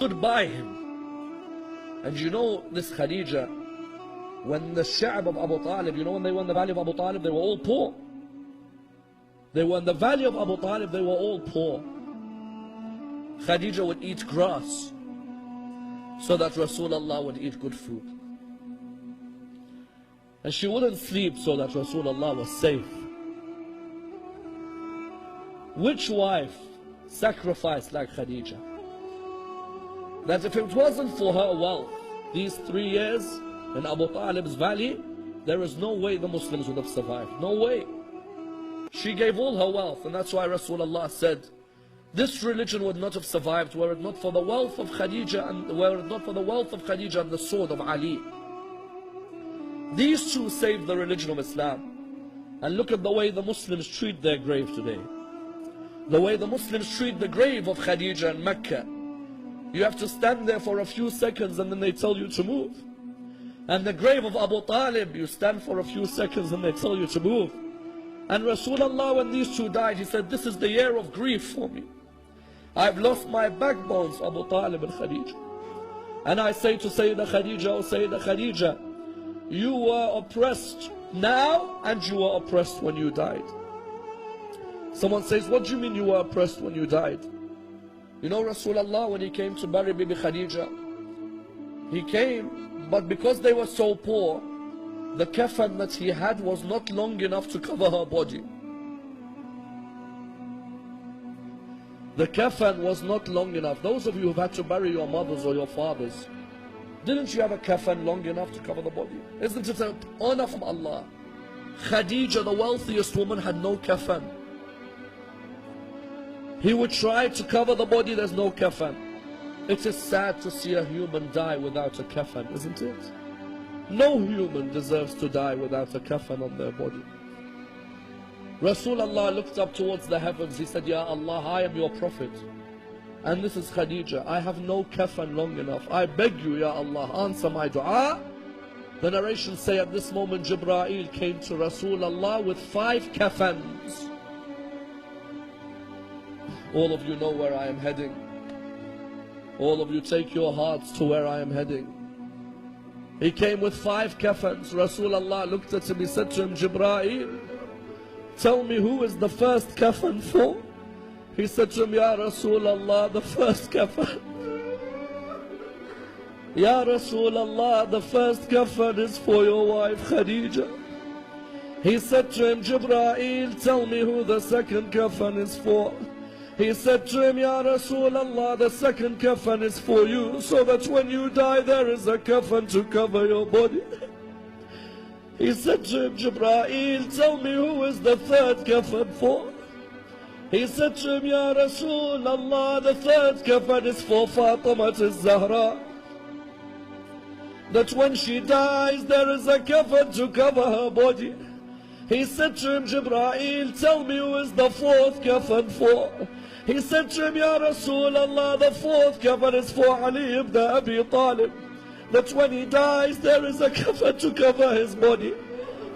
stood by him. And you know this Khadija, when the Sha'b of Abu Talib, you know when they were in the valley of Abu Talib, they were all poor. They were in the valley of Abu Talib, they were all poor. Khadija would eat grass so that Rasulullah would eat good food. And she wouldn't sleep so that Rasulullah was safe. Which wife sacrificed like Khadija? That if it wasn't for her wealth, these 3 years in Abu Talib's valley, there is no way the Muslims would have survived. No way. She gave all her wealth, and that's why Rasulullah said, this religion would not have survived were it not for the wealth of Khadija and the sword of Ali. These two saved the religion of Islam. And look at the way the Muslims treat their grave today. The way the Muslims treat the grave of Khadija in Mecca. You have to stand there for a few seconds and then they tell you to move. And the grave of Abu Talib, you stand for a few seconds and they tell you to move. And Rasulullah, when these two died, he said, this is the year of grief for me. I've lost my backbones, Abu Talib and Khadija. And I say to Sayyidah Khadija, oh Sayyidah Khadija, you were oppressed now and you were oppressed when you died. Someone says, what do you mean you were oppressed when you died? You know Rasulullah, when he came to bury Bibi Khadija, he came, but because they were so poor, the kafan that he had was not long enough to cover her body. The kafan was not long enough. Those of you who've had to bury your mothers or your fathers, didn't you have a kafan long enough to cover the body? Isn't it an honor from Allah? Khadija, the wealthiest woman, had no kafan. He would try to cover the body, there's no kafan. It is sad to see a human die without a kafan, isn't it? No human deserves to die without a kafan on their body. Rasulullah looked up towards the heavens. He said, Ya Allah, I am your prophet. And this is Khadija. I have no kafan long enough. I beg you, Ya Allah, answer my dua. The narrations say at this moment, Jibreel came to Rasulullah with 5 kafans. All of you know where I am heading. All of you take your hearts to where I am heading. He came with 5 kafans. Rasulullah looked at him. He said to him, Jibreel, tell me who is the first kafan for? He said to him, Ya Rasulullah, the first kafan. Ya Rasulullah, the first kafan is for your wife Khadija. He said to him, Jibreel, tell me who the second kafan is for. He said to him, Ya Rasulullah, the second kafan is for you, so that when you die there is a kafan to cover your body. He said to him, Jibreel, tell me who is the third kafan for. He said to him, Ya Rasulullah, the third kafan is for Fatima al-Zahra. That when she dies there is a kafan to cover her body. He said to him, Jibreel, tell me who is the fourth kafan for. He said to him, Ya Rasulullah, the fourth kafan is for Ali ibn Abi Talib. That when he dies there is a kafan to cover his body.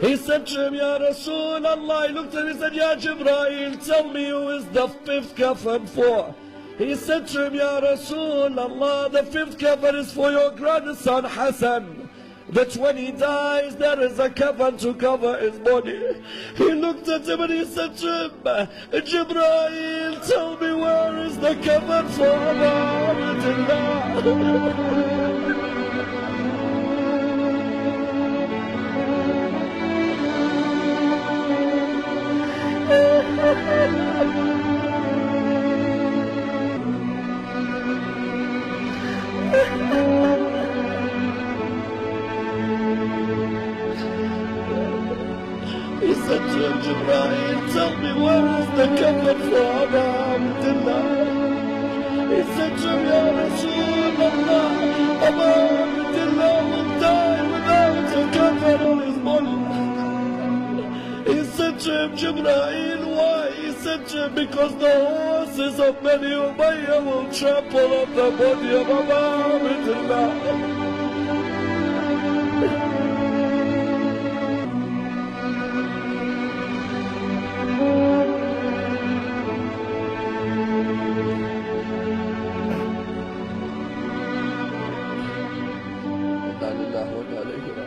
He said to him, Ya Rasulullah, he looked at him and said, Ya Jibreel, tell me who is the fifth kafan for. He said to him, Ya Rasulullah, the fifth kafan is for your grandson Hassan. That when he dies there is a kafan to cover his body. He looked at him and he said to him, Jibreel, tell me where is the kafan for Abdullah. He said to him, Jibreel, tell me where is the kafan for Abdullah. He said to him, Ya Rasulullah, Abdullah will die without a kafan on his body. He said to him, Jibreel, why? He said to him, because the horses of Bani Umayyah will trample on the body of Abdullah. إنا لله وإنا إليه